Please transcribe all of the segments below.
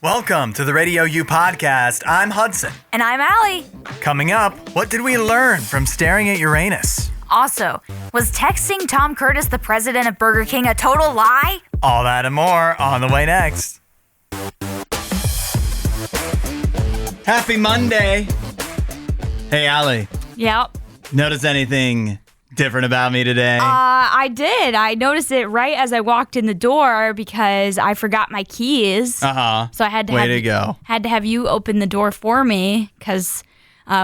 Welcome to the RadioU Podcast. I'm Hudson. And I'm Allie. Coming up, what did we learn from staring at Uranus? Also, was texting Tom Curtis, the president of Burger King, a total lie? All that and more on the way next. Happy Monday. Hey, Allie. Yep. Notice anything different about me today? I did. I noticed it right as I walked in the door because I forgot my keys. So I had to had to have you open the door for me because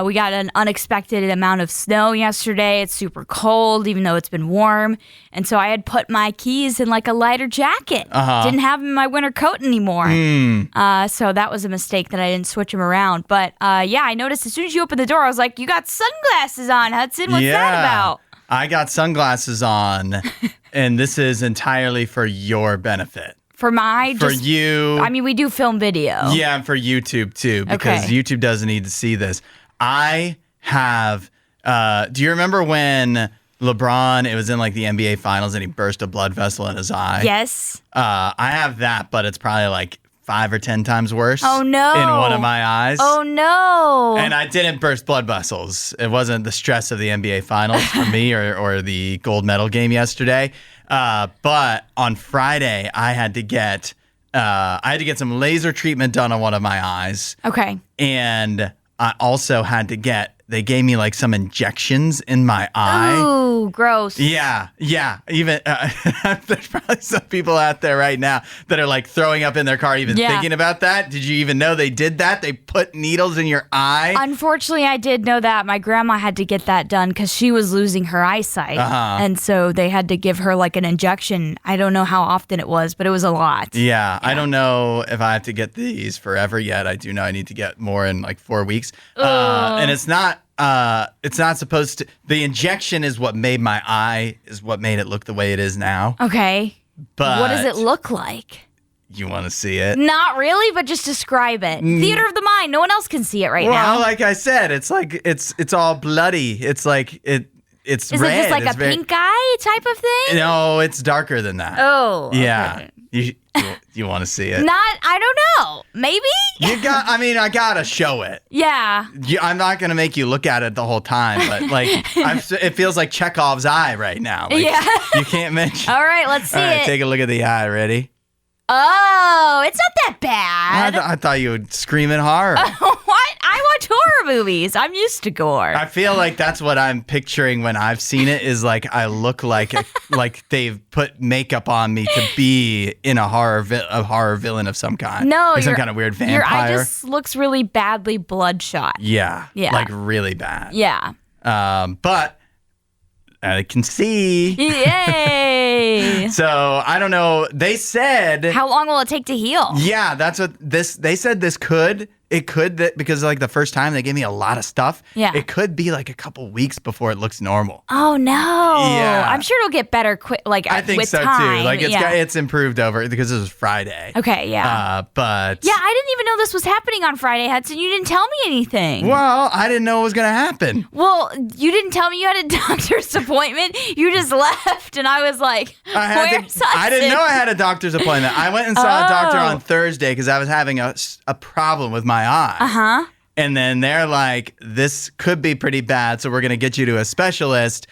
we got an unexpected amount of snow yesterday. It's super cold, even though it's been warm. And so I had put my keys in like a lighter jacket. Didn't have them in my winter coat anymore. So that was a mistake that I didn't switch them around. But yeah, I noticed as soon as you opened the door, I was like, you got sunglasses on, Hudson. What's that about? I got sunglasses on, and this is entirely for your benefit. For you. I mean, we do film video. Yeah, and for YouTube too, because YouTube doesn't need to see this. I have, do you remember when LeBron, it was in like the NBA finals and he burst a blood vessel in his eye? Yes. I have that, but it's probably like 5 or 10 times worse. Oh, no. In one of my eyes. Oh, no. And I didn't burst blood vessels. It wasn't the stress of the NBA finals for me or the gold medal game yesterday. But on Friday, I had to get some laser treatment done on one of my eyes. Okay. And I also had to they gave me like some injections in my eye. Ooh, gross. Yeah. Even there's probably some people out there right now that are like throwing up in their car even thinking about that. Did you even know they did that? They put needles in your eye? Unfortunately, I did know that. My grandma had to get that done because she was losing her eyesight. And so they had to give her like an injection. I don't know how often it was, but it was a lot. Yeah. I don't know if I have to get these forever yet. I do know I need to get more in like 4 weeks. And it's not supposed to. The injection is what made it look the way it is now. Okay. But what does it look like? You want to see it? Not really, but just describe it. Theater of the mind. No one else can see it now. Well, like I said, it's like it's all bloody. It's like it's Is red. Is it just like a pink eye type of thing? No, it's darker than that. Oh. Yeah. Okay. You want to see it? I don't know. Maybe? I gotta show it. Yeah. I'm not gonna make you look at it the whole time, but like, it feels like Chekhov's eye right now. Like, yeah. You can't mention. All right, let's see it. Take a look at the eye. Ready? Oh, it's not that bad. I thought you would scream in horror. What? I watch horror movies. I'm used to gore. I feel like that's what I'm picturing when I've seen it. Is like I look like like they've put makeup on me to be in a horror villain of some kind. No, like some kind of weird vampire. Your eye just looks really badly bloodshot. Yeah, like really bad. Yeah. But I can see. Yay! So I don't know. They said, how long will it take to heal? Yeah, that's what they said. It could because like the first time they gave me a lot of stuff. Yeah. It could be like a couple weeks before it looks normal. Oh no. Yeah. I'm sure it'll get better quick. Like I think with so time. too. Like it's improved over because this was Friday. Okay. Yeah. But yeah, I didn't even know this was happening on Friday, Hudson. You didn't tell me anything. Well, I didn't know it was gonna happen. Well, you didn't tell me you had a doctor's appointment. You just left, and I was like, "Where's Hudson?" I didn't know I had a doctor's appointment. I went and saw a doctor on Thursday because I was having a problem with my eye. And then they're like, this could be pretty bad, so we're going to get you to a specialist.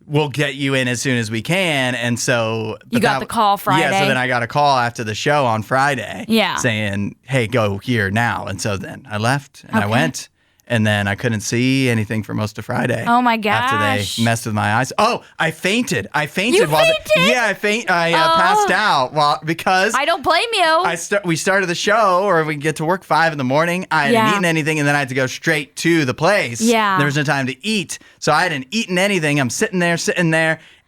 We'll get you in as soon as we can. And so... You got the call Friday? Yeah, so then I got a call after the show on Friday. Yeah. Saying, hey, go here now. And so then I left and I went. And then I couldn't see anything for most of Friday. Oh my gosh! After they messed with my eyes. Oh, I fainted. You fainted? I passed out because I don't blame you. We started the show, or we get to work 5 a.m. I hadn't eaten anything, and then I had to go straight to the place. Yeah. There was no time to eat, so I hadn't eaten anything. I'm sitting there,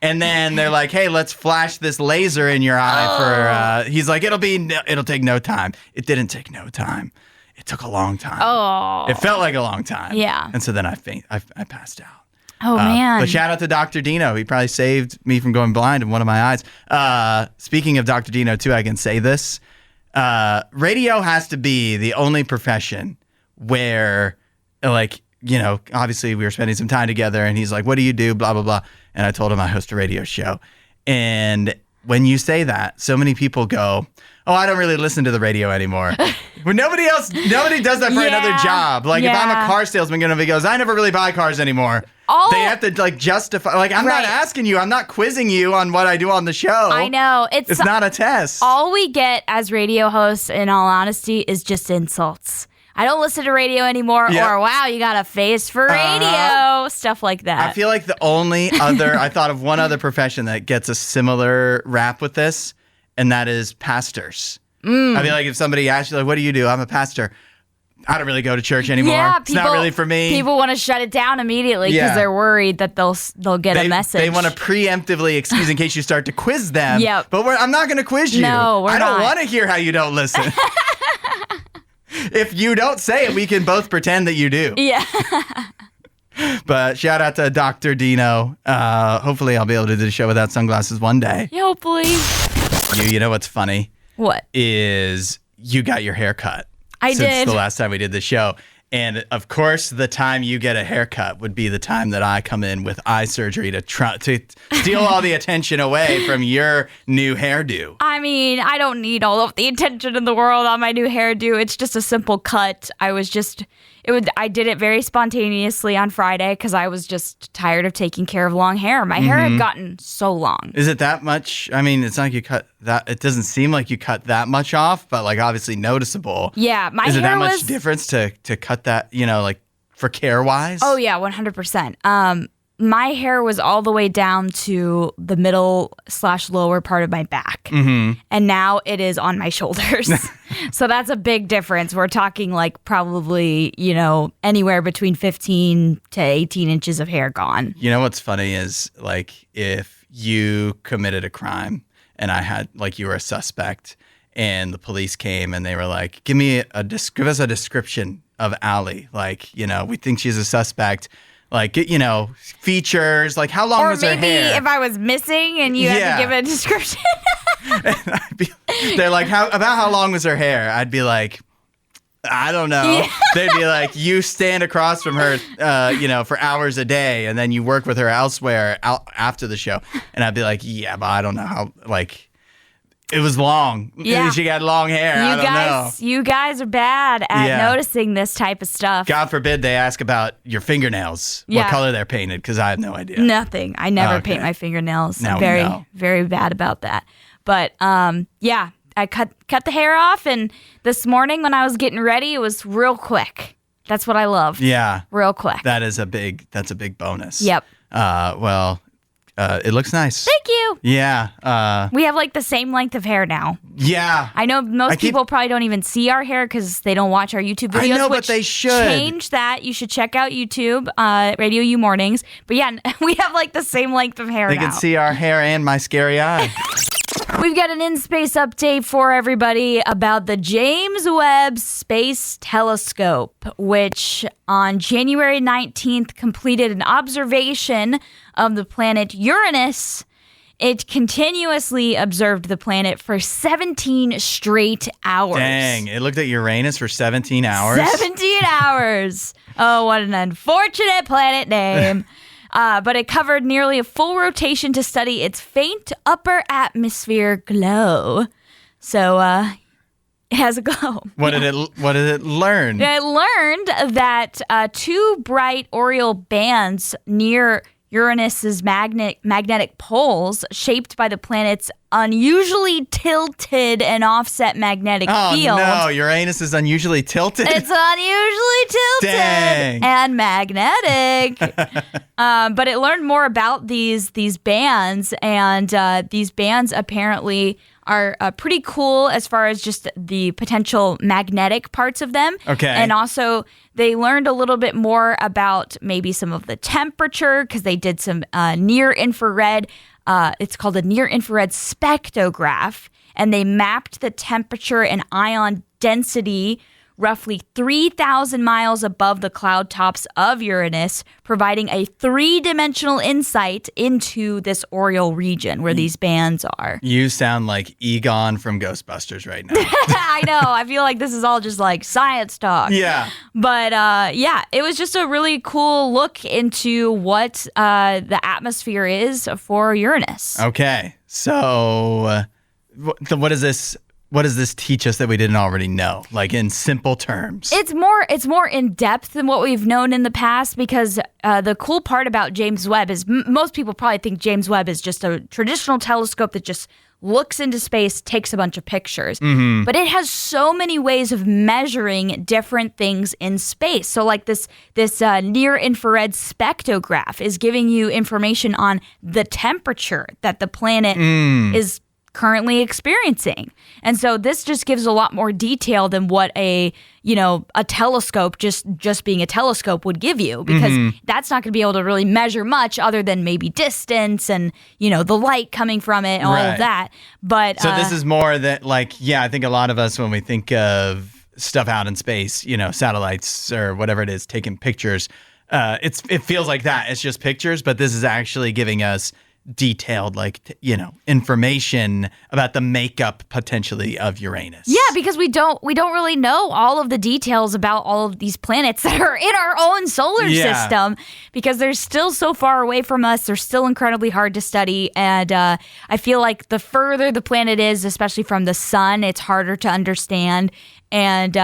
and then they're like, "Hey, let's flash this laser in your eye for." He's like, "It'll take no time." It didn't take no time. It took a long time. Oh. It felt like a long time. Yeah. And so then I passed out. Oh, man. But shout out to Dr. Dino. He probably saved me from going blind in one of my eyes. Speaking of Dr. Dino, too, I can say this. Radio has to be the only profession where, like, you know, obviously we were spending some time together and he's like, what do you do? Blah, blah, blah. And I told him I host a radio show. And when you say that, so many people go, oh, I don't really listen to the radio anymore. But nobody does that for another job. Like, if I'm a car salesman, he goes, I never really buy cars anymore. They have to, like, justify. Like, I'm not asking you. I'm not quizzing you on what I do on the show. I know. It's not a test. All we get as radio hosts, in all honesty, is just insults. I don't listen to radio anymore, or wow, you got a face for radio, stuff like that. I feel like the only other, I thought of one other profession that gets a similar rap with this, and that is pastors. I feel like if somebody asks you, like, what do you do? I'm a pastor. I don't really go to church anymore. Yeah, it's not really for me. People want to shut it down immediately because they're worried that they'll get a message. They want to preemptively excuse in case you start to quiz them. Yep. But I'm not going to quiz you. No, I don't want to hear how you don't listen. If you don't say it, we can both pretend that you do. Yeah. But shout out to Dr. Dino. Hopefully I'll be able to do the show without sunglasses one day. Yeah, hopefully. You know what's funny? What? Is you got your hair cut. I did. Since the last time we did the show. And of course, the time you get a haircut would be the time that I come in with eye surgery to steal all the attention away from your new hairdo. I mean, I don't need all of the attention in the world on my new hairdo. It's just a simple cut. I did it very spontaneously on Friday because I was just tired of taking care of long hair. My hair had gotten so long. Is it that much? I mean, it's not like you cut that. It doesn't seem like you cut that much off, but like obviously noticeable. Yeah, my hair was... Is it that much difference to cut that, like for care wise? Oh yeah, 100%. My hair was all the way down to the middle/lower part of my back. Mm-hmm. And now it is on my shoulders. So that's a big difference. We're talking like probably, anywhere between 15 to 18 inches of hair gone. You know what's funny is like if you committed a crime and I had like you were a suspect and the police came and they were like, give us a description of Allie. Like, we think she's a suspect. Like, features, like how long was her hair? Or maybe if I was missing and you had to give a description. They're like, about how long was her hair? I'd be like, I don't know. Yeah. They'd be like, you stand across from her, for hours a day, and then you work with her elsewhere after the show. And I'd be like, yeah, but I don't know how, like... It was long. Yeah. She got long hair. I don't know. You guys are bad at noticing this type of stuff. God forbid they ask about your fingernails. What color they're painted, because I have no idea. Nothing. I never paint my fingernails. Now I'm very, very bad about that. But I cut the hair off, and this morning when I was getting ready, it was real quick. That's what I love. Yeah. Real quick. That's a big bonus. Yep. It looks nice. Thank you. Yeah. We have like the same length of hair now. Yeah. I know most people probably don't even see our hair because they don't watch our YouTube videos. I know, but they should. Change that. You should check out YouTube, RadioU Mornings. But yeah, we have like the same length of hair now. They can see our hair and my scary eye. We've got an in-space update for everybody about the James Webb Space Telescope, which on January 19th completed an observation of the planet Uranus. It continuously observed the planet for 17 straight hours. Dang, it looked at Uranus for 17 hours? 17 hours. Oh, what an unfortunate planet name. But it covered nearly a full rotation to study its faint upper atmosphere glow. So it has a glow. What did it learn? It learned that two bright auroral bands near Uranus's magnetic poles, shaped by the planet's unusually tilted and offset magnetic field. Oh no, Uranus is unusually tilted? It's unusually tilted. Dang. And magnetic. But it learned more about these bands, and these bands apparently are pretty cool as far as just the potential magnetic parts of them. Okay. And also, they learned a little bit more about maybe some of the temperature because they did some near-infrared. It's called a near-infrared spectrograph, and they mapped the temperature and ion density roughly 3,000 miles above the cloud tops of Uranus, providing a three-dimensional insight into this auroral region where these bands are. You sound like Egon from Ghostbusters right now. I know. I feel like this is all just like science talk. Yeah. But it was just a really cool look into what the atmosphere is for Uranus. Okay. So what does this teach us that we didn't already know? Like in simple terms. It's more in depth than what we've known in the past, because the cool part about James Webb is most people probably think James Webb is just a traditional telescope that just looks into space, takes a bunch of pictures. Mm-hmm. But it has so many ways of measuring different things in space. So like this near-infrared spectrograph is giving you information on the temperature that the planet is currently experiencing. And so this just gives a lot more detail than what a telescope, just being a telescope, would give you, because that's not going to be able to really measure much other than maybe distance and, the light coming from it and all of that. But so this is more that, like, I think a lot of us, when we think of stuff out in space, satellites or whatever it is, taking pictures, it feels like that. It's just pictures, but this is actually giving us detailed, information about the makeup potentially of Uranus. Yeah, because we don't really know all of the details about all of these planets that are in our own solar system, because they're still so far away from us. They're still incredibly hard to study, and I feel like the further the planet is, especially from the sun, it's harder to understand. And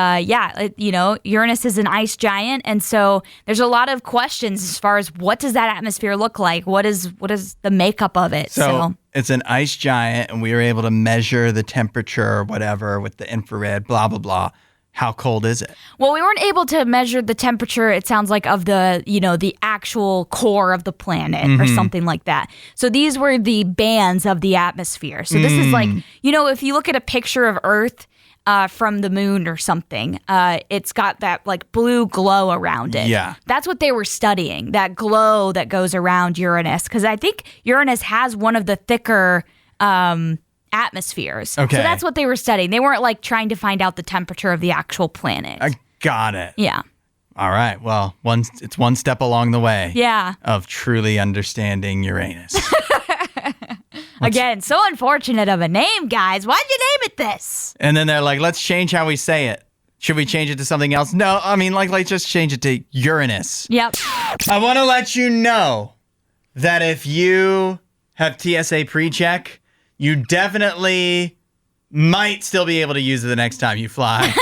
Uranus is an ice giant, and so there's a lot of questions as far as what does that atmosphere look like? What is the makeup of it? So it's an ice giant, and we were able to measure the temperature or whatever with the infrared, blah, blah, blah. How cold is it? Well, we weren't able to measure the temperature, it sounds like, of the actual core of the planet or something like that. So these were the bands of the atmosphere. So this is like, if you look at a picture of Earth from the moon or something, it's got that like blue glow around it. Yeah. That's what they were studying, that glow that goes around Uranus, because I think Uranus has one of the thicker atmospheres. Okay. So that's what they were studying. They weren't like trying to find out the temperature of the actual planet. I got it. Yeah. All right. Well, it's one step along the way. Yeah. Of truly understanding Uranus. Again, so unfortunate of a name, guys. Why'd you name it this? And then they're like, let's change how we say it. Should we change it to something else? No, I mean, let's just change it to Uranus. Yep. I want to let you know that if you have TSA Precheck, you definitely might still be able to use it the next time you fly.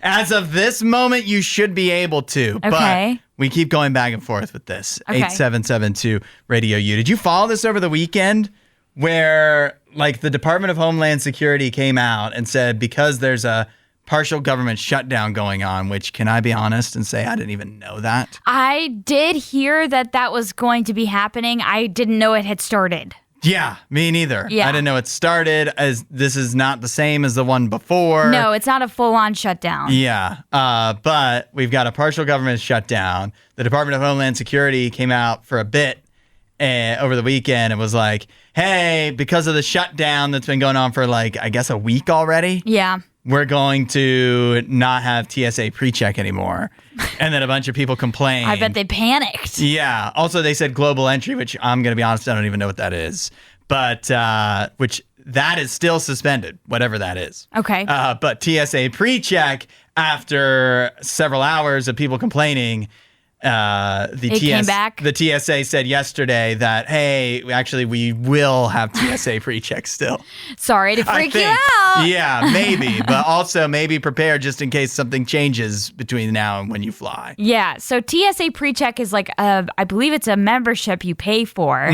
As of this moment, you should be able to. Okay. But we keep going back and forth with this. Okay. 8772 RadioU. Did you follow this over the weekend where the Department of Homeland Security came out and said, because there's a partial government shutdown going on, which, can I be honest and say I didn't even know that? I did hear that was going to be happening. I didn't know it had started. Yeah, me neither. Yeah. I didn't know it started, as this is not the same as the one before. No, it's not a full-on shutdown. Yeah, but we've got a partial government shutdown. The Department of Homeland Security came out for a bit over the weekend and was like, hey, because of the shutdown that's been going on for I guess a week already. Yeah. We're going to not have TSA Precheck anymore. And then a bunch of people complained. I bet they panicked. Yeah. Also, they said global entry, which I'm going to be honest, I don't even know what that is. But which that is still suspended, whatever that is. Okay. But TSA Precheck, after several hours of people complaining, came back. The TSA said yesterday that, hey, actually, we will have TSA Precheck still. Sorry to freak you out. Yeah, maybe. But also maybe prepare just in case something changes between now and when you fly. Yeah. So TSA Precheck is I believe it's a membership you pay for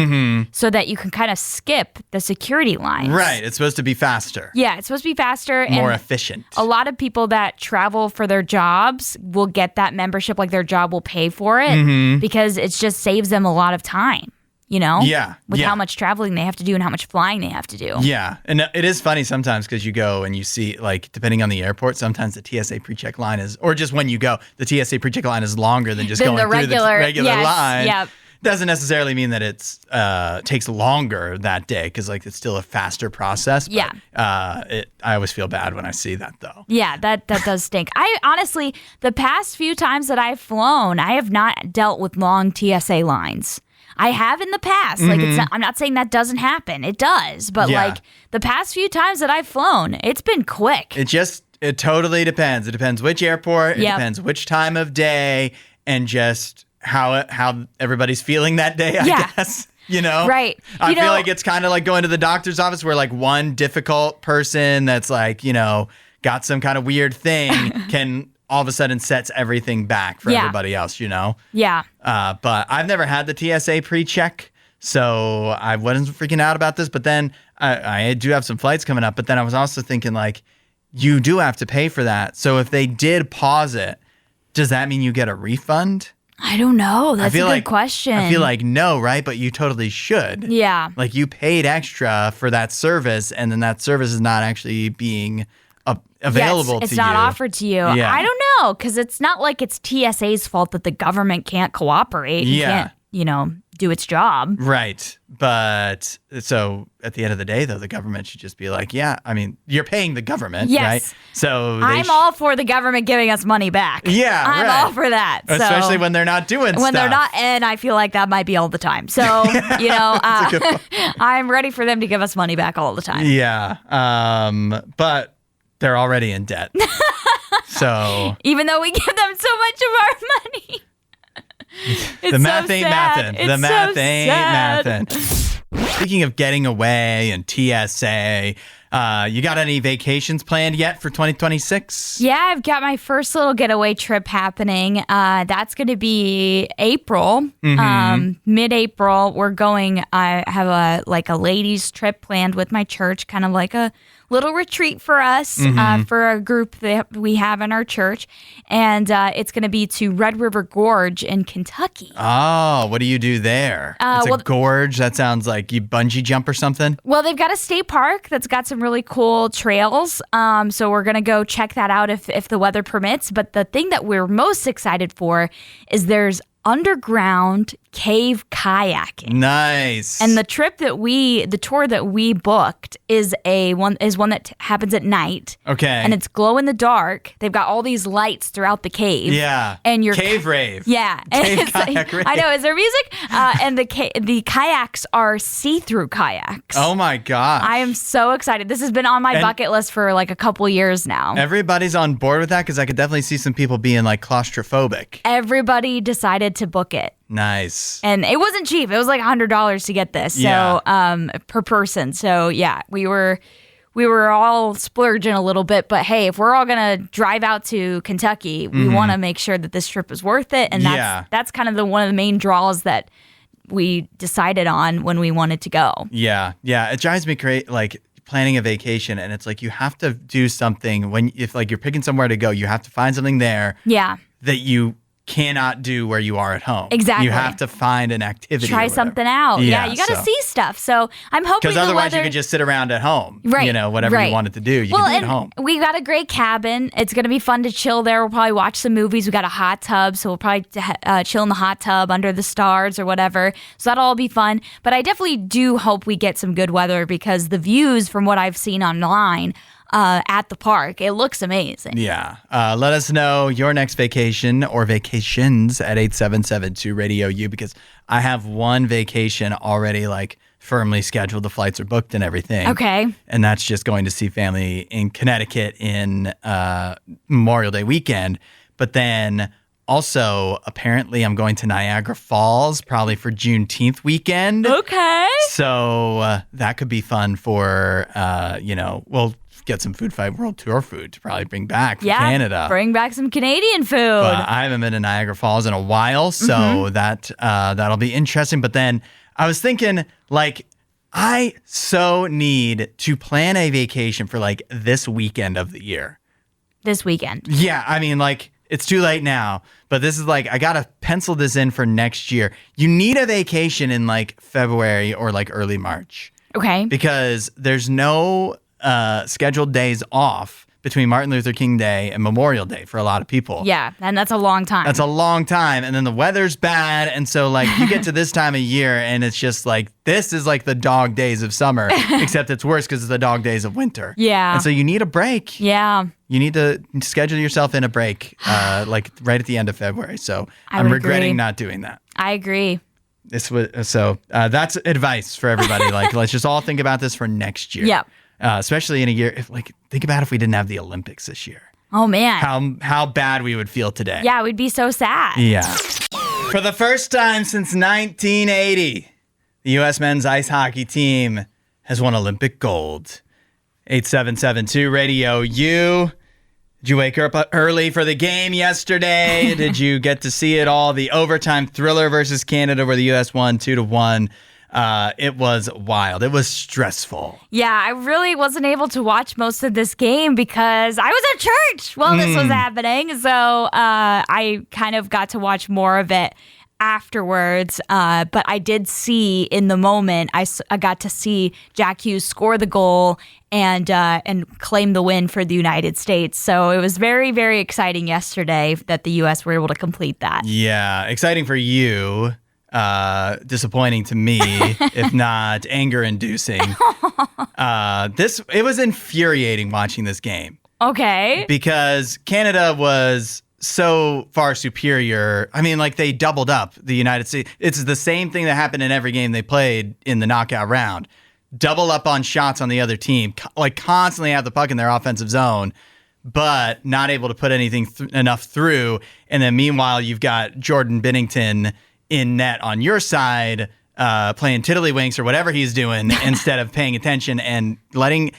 so that you can kind of skip the security lines. Right. It's supposed to be faster. Yeah. It's supposed to be faster. More and efficient. A lot of people that travel for their jobs will get that membership, their job will pay for it because it just saves them a lot of time, Yeah. with how much traveling they have to do and how much flying they have to do. Yeah. And it is funny sometimes because you go and you see, depending on the airport, sometimes the TSA Precheck line is, or just when you go, the TSA Precheck line is longer than just going through the regular line. Yep. Doesn't necessarily mean that it's takes longer that day because it's still a faster process. But, yeah. I always feel bad when I see that though. Yeah, that does stink. I honestly, the past few times that I've flown, I have not dealt with long TSA lines. I have in the past. I'm not saying that doesn't happen. It does. But the past few times that I've flown, it's been quick. It totally depends. It depends which airport. It depends which time of day, and just how everybody's feeling that day, I guess. you know? Right. I feel like it's kind of like going to the doctor's office where like one difficult person that's like, you know, got some kind of weird thing can all of a sudden sets everything back for everybody else, you know? Yeah. But I've never had the TSA Precheck, so I wasn't freaking out about this. But then I do have some flights coming up. But then I was also thinking, like, you do have to pay for that. So if they did pause it, does that mean you get a refund? I don't know. That's a good question. I feel like no, right? But you totally should. Yeah. Like you paid extra for that service, and then that service is not actually being available to you. It's not offered to you. Yeah. I don't know, because it's not like it's TSA's fault that the government can't cooperate. Yeah. Can't, do its job. Right. But so at the end of the day, though, the government should just be like, yeah, I mean, you're paying the government, right? So I'm all for the government giving us money back. Yeah, I'm all for that. Especially when they're not doing stuff. When they're not, and I feel like that might be all the time. So, I'm ready for them to give us money back all the time. Yeah. But they're already in debt. So even though we give them so much of our money. The math ain't mathin'. The math ain't mathin'. Speaking of getting away and TSA, you got any vacations planned yet for 2026? Yeah, I've got my first little getaway trip happening. That's going to be April. Mid-April, we're going. I have a ladies' trip planned with my church, kind of like a little retreat for us, for a group that we have in our church. And it's going to be to Red River Gorge in Kentucky. Oh, what do you do there? It's a gorge? That sounds like you bungee jump or something? Well, they've got a state park that's got some really cool trails. So we're going to go check that out if the weather permits. But the thing that we're most excited for is there's underground cave kayaking. Nice. And the tour that we booked is one that happens at night. Okay. And it's glow in the dark. They've got all these lights throughout the cave. Yeah. And your cave rave. Yeah. Cave kayak rave. I know. Is there music? And the kayaks are see-through kayaks. Oh my gosh. I am so excited. This has been on my bucket list for like a couple years now. Everybody's on board with that because I could definitely see some people being like claustrophobic. Everybody decided to book it. Nice. And it wasn't cheap. It was like $100 to get this. So per person. So yeah, we were all splurging a little bit, but hey, if we're all gonna drive out to Kentucky, we want to make sure that this trip is worth it. And that's kind of one of the main draws that we decided on when we wanted to go. Yeah. Yeah. It drives me crazy, like planning a vacation, and it's like you have to do something if like you're picking somewhere to go, you have to find something there that you cannot do where you are at home. Exactly. You have to find an activity. Try something out. Yeah, you got to see stuff. So I'm hoping because otherwise you could just sit around at home. Right. Whatever you wanted to do, you can do at home. We got a great cabin. It's going to be fun to chill there. We'll probably watch some movies. We got a hot tub, so we'll probably chill in the hot tub under the stars or whatever. So that'll all be fun. But I definitely do hope we get some good weather because the views from what I've seen online at the park, it looks amazing. Yeah. Let us know your next vacation or vacations at 8772-RADIO-U because I have one vacation already like firmly scheduled. The flights are booked and everything. Okay. And that's just going to see family in Connecticut in Memorial Day weekend. But then also, apparently, I'm going to Niagara Falls probably for Juneteenth weekend. Okay. So that could be fun for, we'll get some Food Fight World Tour food to probably bring back from Canada. Bring back some Canadian food. But I haven't been to Niagara Falls in a while, so that'll be interesting. But then I was thinking, like, I so need to plan a vacation for, like, this weekend of the year. This weekend? Yeah, I mean, like, it's too late now, but this is like, I got to pencil this in for next year. You need a vacation in, like, February or, like, early March. Okay. Because there's no scheduled days off between Martin Luther King Day and Memorial Day for a lot of people. Yeah, and that's a long time. That's a long time, and then the weather's bad, and so like you get to this time of year, and it's just like this is like the dog days of summer, except it's worse because it's the dog days of winter. Yeah, and so you need a break. Yeah, you need to schedule yourself in a break, like right at the end of February. So I'm regretting not doing that. I agree. That's advice for everybody. Like, let's just all think about this for next year. Yep. Especially in a year, think about if we didn't have the Olympics this year. Oh, man. How bad we would feel today. Yeah, we'd be so sad. Yeah. For the first time since 1980, The U.S. men's ice hockey team has won Olympic gold. 8772 Radio U. Did you wake up early for the game yesterday? Did you get to see it all? The overtime thriller versus Canada where the U.S. won 2-1. It was wild. It was stressful. Yeah, I really wasn't able to watch most of this game because I was at church while this was happening. So I kind of got to watch more of it afterwards. But I did see in the moment, I got to see Jack Hughes score the goal and claim the win for the United States. So it was very, very exciting yesterday that the U.S. were able to complete that. Yeah, exciting for you. Disappointing to me, if not anger-inducing. It was infuriating watching this game. Okay. Because Canada was so far superior. I mean, like, they doubled up the United States. It's the same thing that happened in every game they played in the knockout round. Double up on shots on the other team, like constantly have the puck in their offensive zone, but not able to put anything enough through. And then meanwhile, you've got Jordan Binnington in net on your side, playing tiddlywinks or whatever he's doing instead of paying attention and letting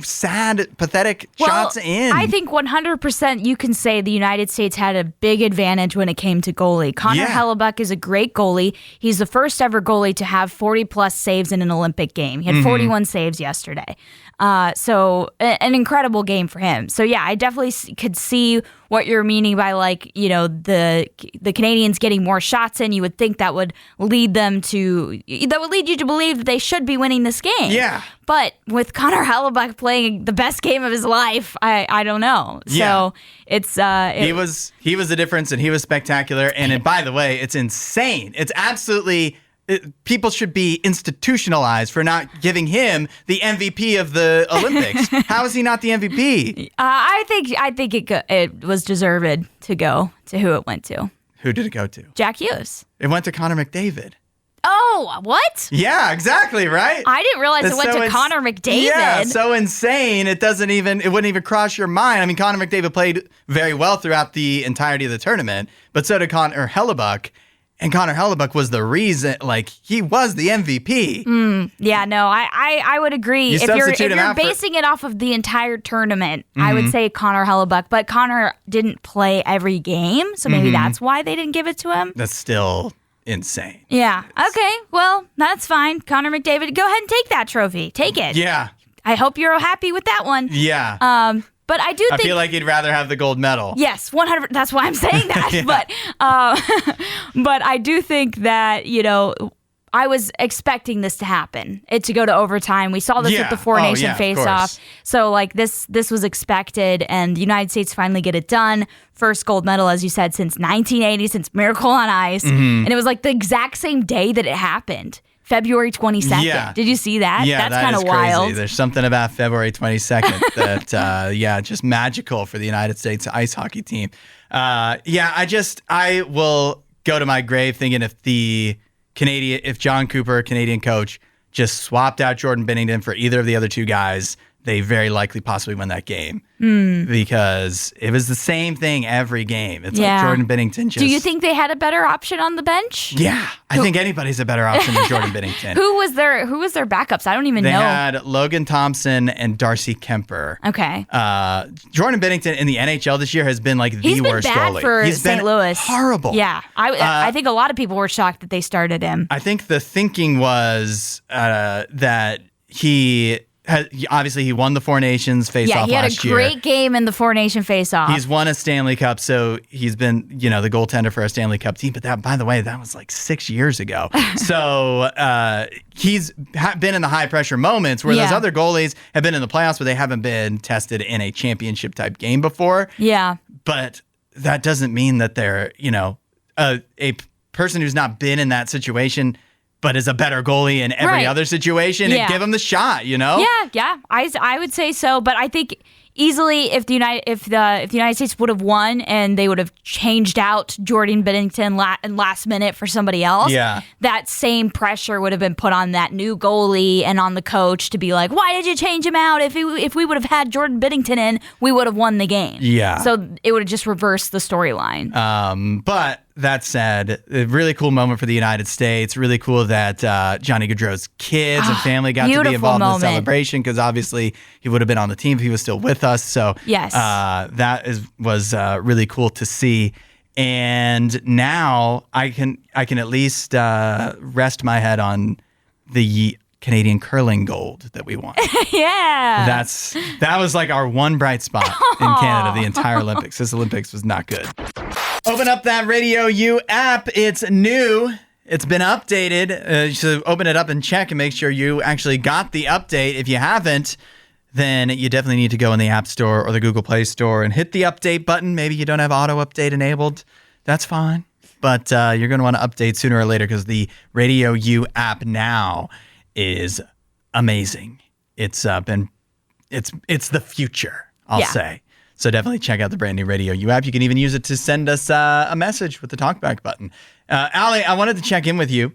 sad, pathetic shots in. I think 100% you can say the United States had a big advantage when it came to goalie. Connor Hellebuyck is a great goalie. He's the first ever goalie to have 40-plus saves in an Olympic game. He had 41 saves yesterday. So an incredible game for him. So yeah, I definitely could see what you're meaning by, like, you know, the Canadians getting more shots in. You would think that would lead you to believe that they should be winning this game. Yeah. But with Connor Hellebuyck playing the best game of his life, I don't know. So it's he was the difference, and he was spectacular. And by the way, it's insane. It's absolutely. People should be institutionalized for not giving him the MVP of the Olympics. How is he not the MVP? I think it was deserved to go to who it went to. Who did it go to? Jack Hughes. It went to Connor McDavid. Oh, what? Yeah, exactly, right? I didn't realize it went to Connor McDavid. Yeah, so insane. It wouldn't even cross your mind. I mean, Connor McDavid played very well throughout the entirety of the tournament, but so did Connor Hellebuyck. And Connor Hellebuyck was the reason, like, he was the MVP. Yeah, no, I would agree. If you're basing it off of the entire tournament, I would say Connor Hellebuyck. But Connor didn't play every game, so maybe that's why they didn't give it to him. That's still insane. Yeah. Okay, well, that's fine. Connor McDavid, go ahead and take that trophy. Take it. Yeah. I hope you're happy with that one. Yeah. But I feel like you'd rather have the gold medal. Yes, 100%. That's why I'm saying that. Yeah. But I do think that, you know, I was expecting this to happen. It to go to overtime. We saw this with the four-nation face-off. So, like, this was expected, and the United States finally get it done. First gold medal, as you said, since 1980, since Miracle on Ice. And it was, like, the exact same day that it happened. February 22nd. Yeah. Did you see that? Yeah, that's kind of wild. There's something about February 22nd that, just magical for the United States ice hockey team. I will go to my grave thinking if John Cooper, Canadian coach, just swapped out Jordan Binnington for either of the other two guys, they very likely possibly win that game. Because it was the same thing every game. It's like Jordan Binnington just... Do you think they had a better option on the bench? Yeah. I think anybody's a better option than Jordan Binnington. Who was their backups? I don't even know. They had Logan Thompson and Darcy Kemper. Okay. Jordan Binnington in the NHL this year has been like the worst goalie. He's been bad for St. Louis. Horrible. Yeah. I think a lot of people were shocked that they started him. I think the thinking was that he won the Four Nations face-off last year. Yeah, he had a great game in the Four Nation face-off. He's won a Stanley Cup, so he's been, the goaltender for a Stanley Cup team. But that, by the way, that was like 6 years ago. So he's been in the high-pressure moments where those other goalies have been in the playoffs, but they haven't been tested in a championship-type game before. Yeah. But that doesn't mean that they're, a person who's not been in that situation but is a better goalie in every other situation, and give him the shot, Yeah, I would say so. But I think easily if the United States would have won and they would have changed out Jordan Binnington last minute for somebody else, that same pressure would have been put on that new goalie and on the coach to be like, why did you change him out? If we would have had Jordan Binnington in, we would have won the game. Yeah. So it would have just reversed the storyline. But that said, a really cool moment for the United States. Really cool that Johnny Gaudreau's kids and family got to be involved in the celebration, because obviously he would have been on the team if he was still with us. So yes, was really cool to see. And now I can at least rest my head on the Canadian curling gold that we won. Yeah. That was like our one bright spot in Canada the entire Olympics. This Olympics was not good. Open up that RadioU app. It's new. It's been updated. So open it up and check and make sure you actually got the update. If you haven't, then you definitely need to go in the App Store or the Google Play Store and hit the update button. Maybe you don't have auto update enabled. That's fine. But you're going to want to update sooner or later, because the RadioU app now is amazing. It's the future, I'll say. So definitely check out the brand new RadioU app. You can even use it to send us a message with the talkback button. Allie, I wanted to check in with you.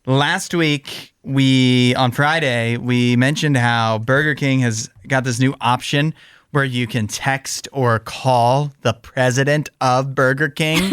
Last week, on Friday, we mentioned how Burger King has got this new option where you can text or call the president of Burger King,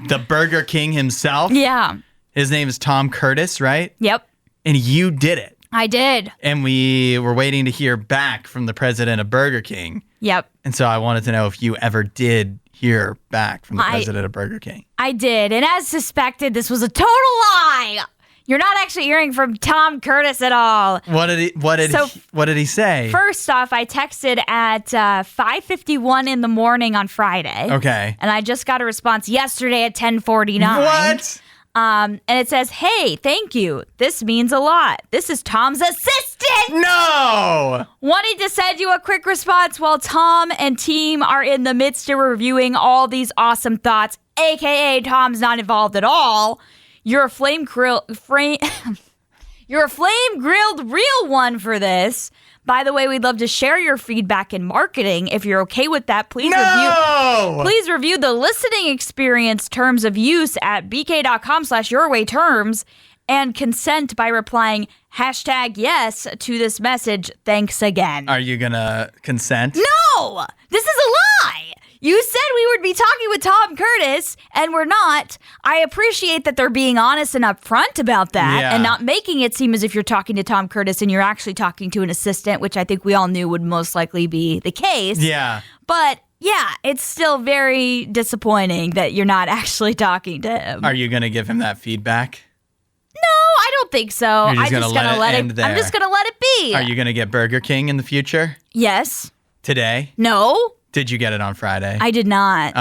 the Burger King himself. Yeah. His name is Tom Curtis, right? Yep. And you did it. I did. And we were waiting to hear back from the president of Burger King. Yep. And so I wanted to know if you ever did hear back from the president of Burger King. I did. And as suspected, this was a total lie. You're not actually hearing from Tom Curtis at all. What did he say? First off, I texted at 5:51 in the morning on Friday. Okay. And I just got a response yesterday at 10:49. What? And it says, "Hey, thank you. This means a lot. This is Tom's assistant." No! Wanted to send you a quick response while Tom and team are in the midst of reviewing all these awesome thoughts, aka Tom's not involved at all. You're a You're a flame-grilled real one for this. By the way, we'd love to share your feedback in marketing. If you're okay with that, please review the listening experience terms of use at bk.com/yourwayterms and consent by replying #yes to this message. Thanks again. Are you going to consent? No! This is a lie! You said we would be talking with Tom Curtis, and we're not. I appreciate that they're being honest and upfront about that and not making it seem as if you're talking to Tom Curtis and you're actually talking to an assistant, which I think we all knew would most likely be the case. Yeah. But, yeah, it's still very disappointing that you're not actually talking to him. Are you going to give him that feedback? No, I don't think so. You're just going to let it end there. I'm just going to let it be. Are you going to get Burger King in the future? Yes. Today? No. Did you get it on Friday? I did not.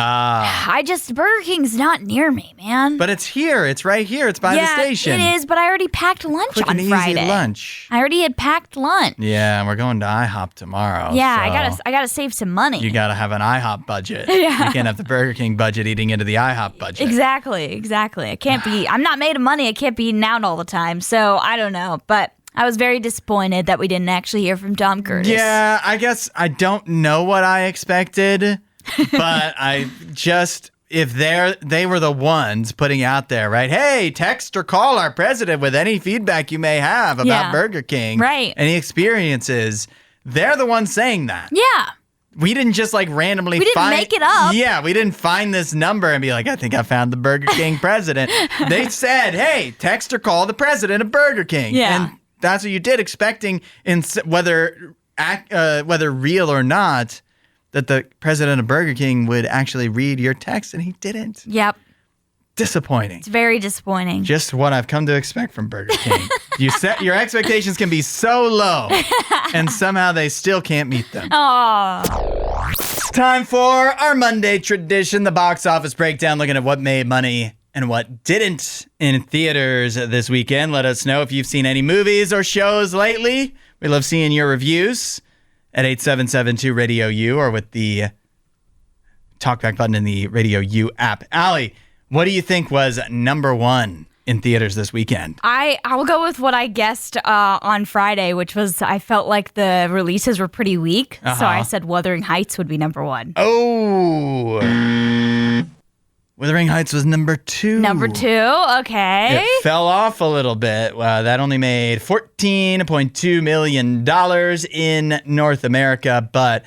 Burger King's not near me, man. But it's here. It's right here. It's by the station. It is, but I already packed lunch Quick on and Friday. easy lunch. I already had packed lunch. Yeah, and we're going to IHOP tomorrow. Yeah, so I gotta save some money. You gotta have an IHOP budget. Yeah. You can't have the Burger King budget eating into the IHOP budget. Exactly. I can't be. I'm not made of money. I can't be eating out all the time. So I don't know, but I was very disappointed that we didn't actually hear from Tom Curtis. Yeah, I guess I don't know what I expected. But if they were the ones putting out there, right? Hey, text or call our president with any feedback you may have about Burger King. Right. Any experiences. They're the ones saying that. Yeah. We didn't just randomly We didn't make it up. Yeah, we didn't find this number and be like, I think I found the Burger King president. They said, hey, text or call the president of Burger King. Yeah. And that's what you did, expecting whether real or not, that the president of Burger King would actually read your text, and he didn't. Yep. Disappointing. It's very disappointing. Just what I've come to expect from Burger King. Your expectations can be so low, and somehow they still can't meet them. Aww. It's time for our Monday tradition, the box office breakdown, looking at what made money and what didn't in theaters this weekend. Let us know if you've seen any movies or shows lately. We love seeing your reviews at 8772-RADIO-U or with the talkback button in the RadioU app. Allie, what do you think was number one in theaters this weekend? I'll go with what I guessed on Friday, which was I felt like the releases were pretty weak. So I said Wuthering Heights would be number one. Oh. Wuthering Heights was number two. Number two, okay. It fell off a little bit. That only made $14.2 million in North America, but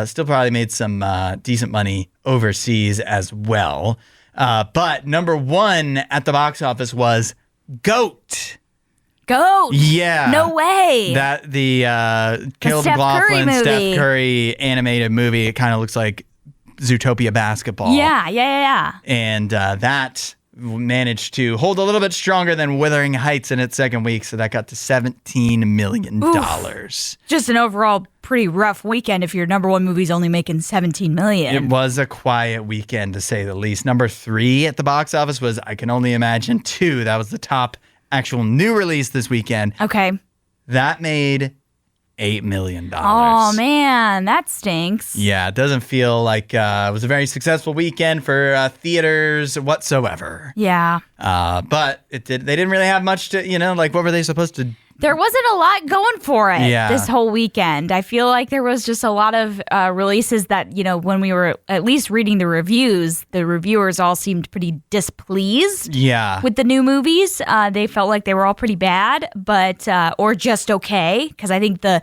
still probably made some decent money overseas as well. But number one at the box office was Goat. Goat? Yeah. No way. That the Caleb McLaughlin, Steph Curry animated movie. It kind of looks like Zootopia basketball. Yeah. And that managed to hold a little bit stronger than Wuthering Heights in its second week, so that got to $17 million. Oof. Just an overall pretty rough weekend if your number one movie's only making $17 million. It was a quiet weekend, to say the least. Number 3 at the box office was I Can Only Imagine 2. That was the top actual new release this weekend. Okay. That made $8 million. Oh, man, that stinks. Yeah, it doesn't feel like it was a very successful weekend for theaters whatsoever. Yeah. But they didn't really have much to, what were they supposed to do? There wasn't a lot going for it this whole weekend. I feel like there was just a lot of releases that, when we were at least reading the reviews, the reviewers all seemed pretty displeased with the new movies. They felt like they were all pretty bad, but or just okay. Because I think the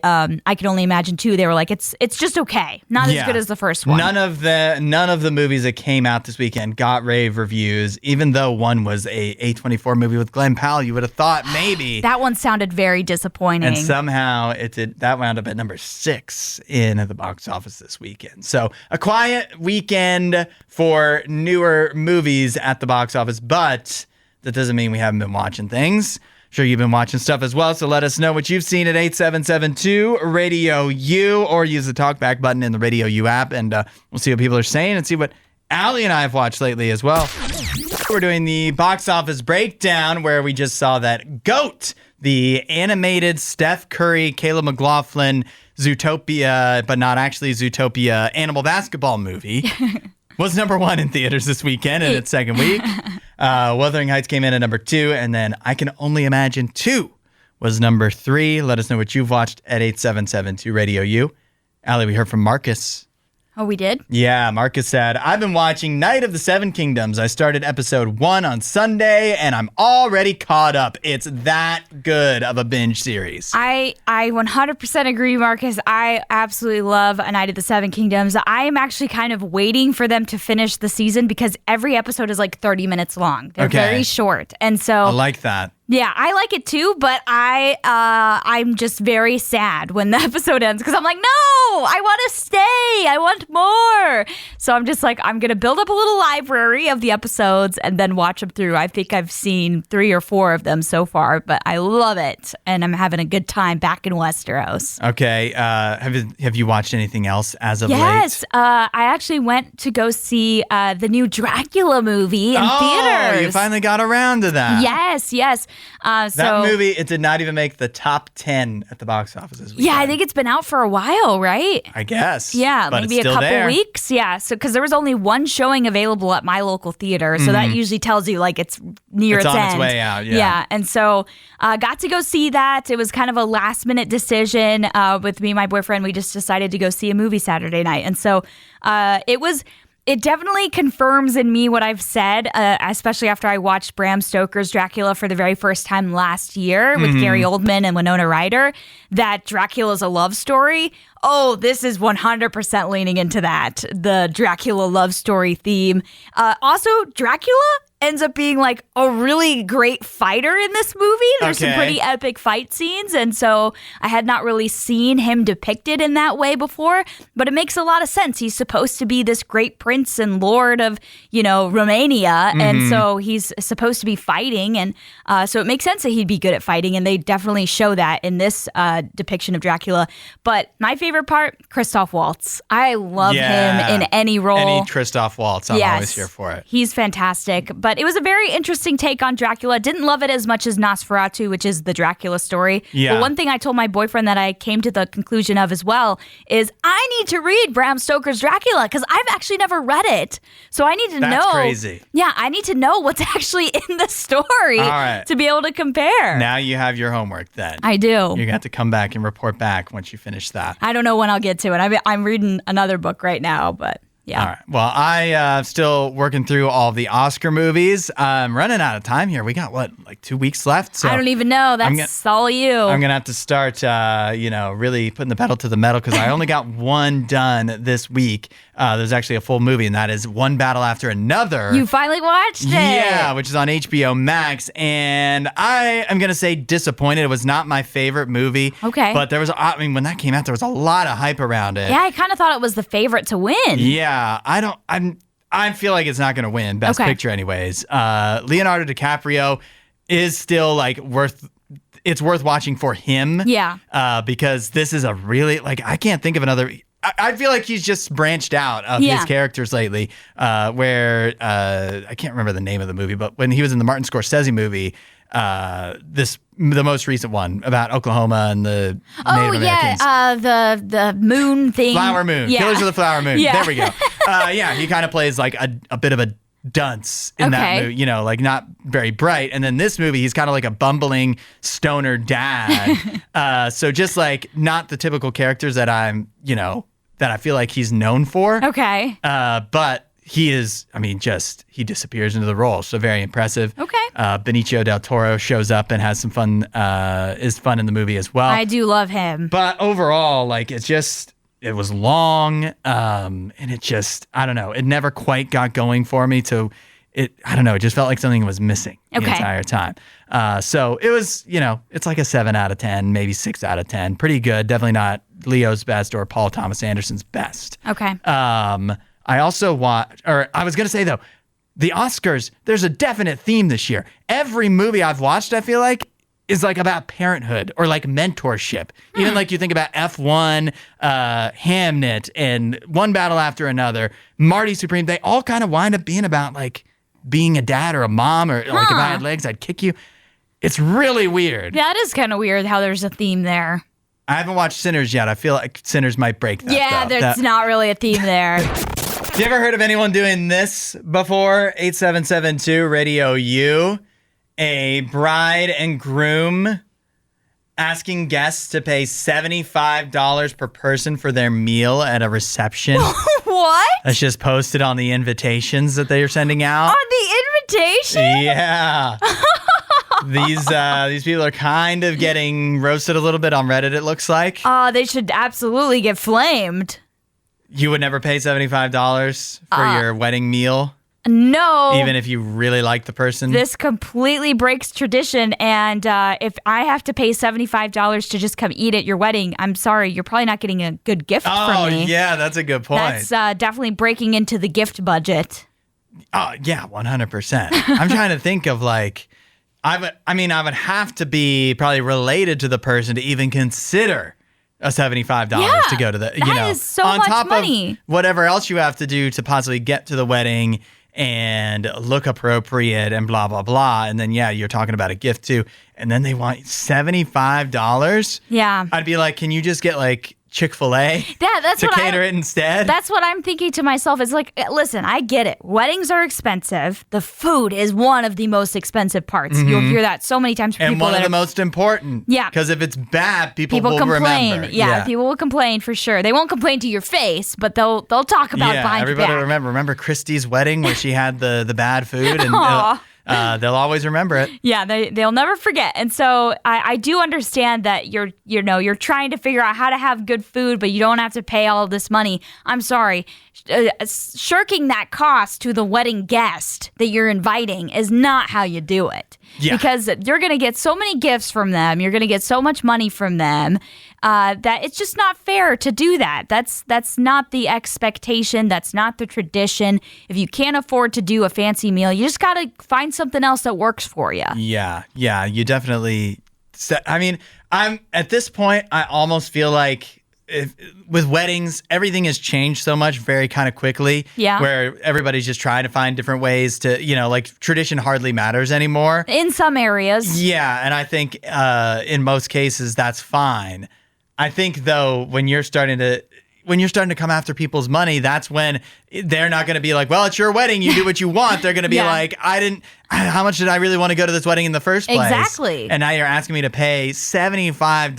I Can Only Imagine 2, they were like, it's just okay. Not as good as the first one. None of the movies that came out this weekend got rave reviews, even though one was a A24 movie with Glenn Powell. You would have thought maybe. That one sounded very disappointing. And somehow it did. That wound up at number 6 in the box office this weekend. So a quiet weekend for newer movies at the box office, but that doesn't mean we haven't been watching things. Sure, you've been watching stuff as well, so let us know what you've seen at 8772 Radio U, or use the talkback button in the Radio U app, and we'll see what people are saying and see what Allie and I have watched lately as well. We're doing the box office breakdown, where we just saw that Goat, the animated Steph Curry, Caleb McLaughlin, Zootopia, but not actually Zootopia, animal basketball movie, was number 1 in theaters this weekend in its second week. Wuthering Heights came in at number 2, and then I Can Only Imagine 2 was number 3. Let us know what you've watched at 8772 Radio U. Allie, we heard from Marcus. Oh, we did? Yeah, Marcus said, I've been watching Night of the Seven Kingdoms. I started episode 1 on Sunday, and I'm already caught up. It's that good of a binge series. I 100% agree, Marcus. I absolutely love A Night of the Seven Kingdoms. I am actually kind of waiting for them to finish the season because every episode is like 30 minutes long. They're very short. And so I like that. Yeah, I like it too, but I'm just very sad when the episode ends because I'm like, no, I want to stay. I want more. So I'm just like, I'm going to build up a little library of the episodes and then watch them through. I think I've seen 3 or 4 of them so far, but I love it. And I'm having a good time back in Westeros. Okay. Have you watched anything else as of late? Yes. I actually went to go see the new Dracula movie in theaters. Oh, you finally got around to that. Yes. That movie, it did not even make the top 10 at the box office this weekend. Yeah, I think it's been out for a while, right? I guess. Yeah, but maybe a couple weeks. Yeah, so because there was only one showing available at my local theater, so that usually tells you like it's near its on end. Its way out. Yeah, and so got to go see that. It was kind of a last minute decision with me and my boyfriend. We just decided to go see a movie Saturday night, and so it definitely confirms in me what I've said, especially after I watched Bram Stoker's Dracula for the very first time last year with Gary Oldman and Winona Ryder, that Dracula's a love story. Oh, this is 100% leaning into that, the Dracula love story theme. Also, Dracula ends up being like a really great fighter in this movie. There's some pretty epic fight scenes. And so I had not really seen him depicted in that way before, but it makes a lot of sense. He's supposed to be this great prince and lord of, Romania. And so he's supposed to be fighting. And so it makes sense that he'd be good at fighting. And they definitely show that in this depiction of Dracula. But my favorite part, Christoph Waltz. I love him in any role. Any Christoph Waltz. I'm always here for it. He's fantastic. But it was a very interesting take on Dracula. Didn't love it as much as Nosferatu, which is the Dracula story. Yeah. But one thing I told my boyfriend that I came to the conclusion of as well is I need to read Bram Stoker's Dracula because I've actually never read it. So I need to know. That's crazy. Yeah, I need to know what's actually in the story to be able to compare. Now you have your homework then. I do. You're going to have to come back and report back once you finish that. I don't know when I'll get to it. I'm reading another book right now, but Yeah. All right. Well, I still working through all the Oscar movies. I'm running out of time here. We got, like 2 weeks left? So I don't even know. That's all you. I'm going to have to start, really putting the pedal to the metal because I only got one done this week. There's actually a full movie, and that is One Battle After Another. You finally watched it. Yeah, which is on HBO Max. And I am going to say disappointed. It was not my favorite movie. Okay. But when that came out, there was a lot of hype around it. Yeah, I kind of thought it was the favorite to win. Yeah. I feel like it's not going to win Best Picture anyways. Leonardo DiCaprio is still worth watching for him. Yeah. Because this is a really, I can't think of another. I feel like he's just branched out of his characters lately, where I can't remember the name of the movie, but when he was in the Martin Scorsese movie, the most recent one about Oklahoma and the Native Americans. The moon thing. Flower Moon. Yeah. Killers of the Flower Moon. Yeah. There we go. He kind of plays like a bit of a dunce in that movie, not very bright. And then this movie, he's kind of like a bumbling stoner dad. So just not the typical characters that that I feel like he's known for. Okay. But he is, he disappears into the role. So very impressive. Okay. Benicio del Toro shows up and has some fun, is fun in the movie as well. I do love him. But overall, it was long, and it just, I don't know, it never quite got going for me it just felt like something was missing the entire time. So it was, it's like a 7 out of 10, maybe 6 out of 10. Pretty good. Definitely not Leo's best or Paul Thomas Anderson's best. Okay. I also I was going to say though, the Oscars, there's a definite theme this year. Every movie I've watched, I feel like, is about parenthood or mentorship. Even you think about F1, Hamnet, and One Battle After Another, Marty Supreme, they all kind of wind up being about being a dad or a mom or if I had legs, I'd kick you. It's really weird. That is kind of weird how there's a theme there. I haven't watched Sinners yet. I feel like Sinners might break that. Yeah, there's not really a theme there. Have you ever heard of anyone doing this before? 8772 Radio U. A bride and groom asking guests to pay $75 per person for their meal at a reception. What? That's just posted on the invitations that they are sending out. On the invitation? Yeah. These people are kind of getting roasted a little bit on Reddit, it looks like. They should absolutely get flamed. You would never pay $75 for your wedding meal? No. Even if you really like the person? This completely breaks tradition. And if I have to pay $75 to just come eat at your wedding, I'm sorry, you're probably not getting a good gift from me. Oh, yeah, that's a good point. That's definitely breaking into the gift budget. Oh, yeah, 100%. I'm trying to think of I would have to be probably related to the person to even consider a $75 to go to the, that is so on much top money. of whatever else you have to do to possibly get to the wedding and look appropriate and blah, blah, blah. And then, you're talking about a gift too. And then they want $75? Yeah. I'd be like, can you just get Chick-fil-A that's to what cater it instead? That's what I'm thinking to myself. It's listen, I get it. Weddings are expensive. The food is one of the most expensive parts. Mm-hmm. You'll hear that so many times from and people. And one of the most important. Yeah. Because if it's bad, people will complain. Remember. Yeah, people will complain for sure. They won't complain to your face, but they'll talk about it behind your back. Everybody remember Christy's wedding where she had the bad food and they'll always remember it. Yeah, they'll never forget. And so I do understand that you're trying to figure out how to have good food, but you don't have to pay all of this money. I'm sorry. Shirking that cost to the wedding guest that you're inviting is not how you do it. Yeah. Because you're going to get so many gifts from them. You're going to get so much money from them that it's just not fair to do that. That's not the expectation. That's not the tradition. If you can't afford to do a fancy meal, you just got to find something else that works for you. Yeah. You definitely. I'm at this point, I almost feel like with weddings, everything has changed so much very kind of quickly. Yeah. Where everybody's just trying to find different ways to, tradition hardly matters anymore. In some areas. Yeah. And I think in most cases, that's fine. I think, though, when you're starting to come after people's money, that's when they're not going to be like, well, it's your wedding. You do what you want. They're going to be like, how much did I really want to go to this wedding in the first place? Exactly. And now you're asking me to pay $75.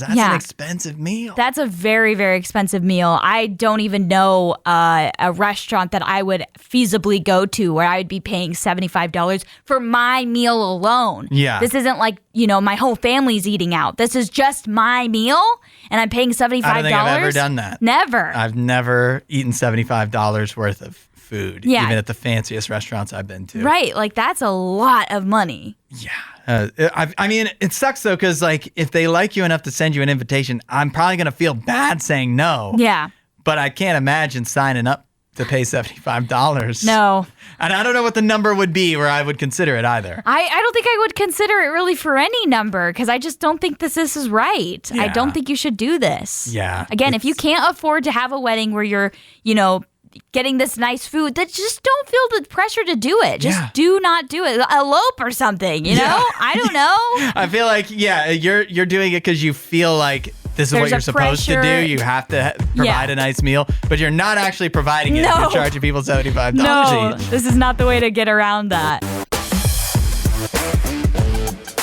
That's an expensive meal. That's a very, very expensive meal. I don't even know a restaurant that I would feasibly go to where I would be paying $75 for my meal alone. Yeah. This isn't like, my whole family's eating out. This is just my meal, and I'm paying $75. I don't think I've ever done that. Never. I've never eaten $75 worth of food, even at the fanciest restaurants I've been to. Right. Like, that's a lot of money. Yeah. I mean, it sucks, though, because, like, if they like you enough to send you an invitation, I'm probably going to feel bad saying no. Yeah. But I can't imagine signing up to pay $75. No. And I don't know what the number would be where I would consider it either. I don't think I would consider it really for any number because I just don't think this is right. Yeah. I don't think you should do this. Yeah. Again, if you can't afford to have a wedding where you're, getting this nice food, that just don't feel the pressure to do it. Just do not do it. Elope or something, you know? I don't know. I feel like, you're doing it because you feel like this is what you're supposed to do. You have to provide a nice meal, but you're not actually providing it. You're charging people $75 No, each. This is not the way to get around that.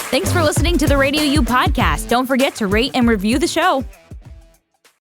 Thanks for listening to the RadioU Podcast. Don't forget to rate and review the show.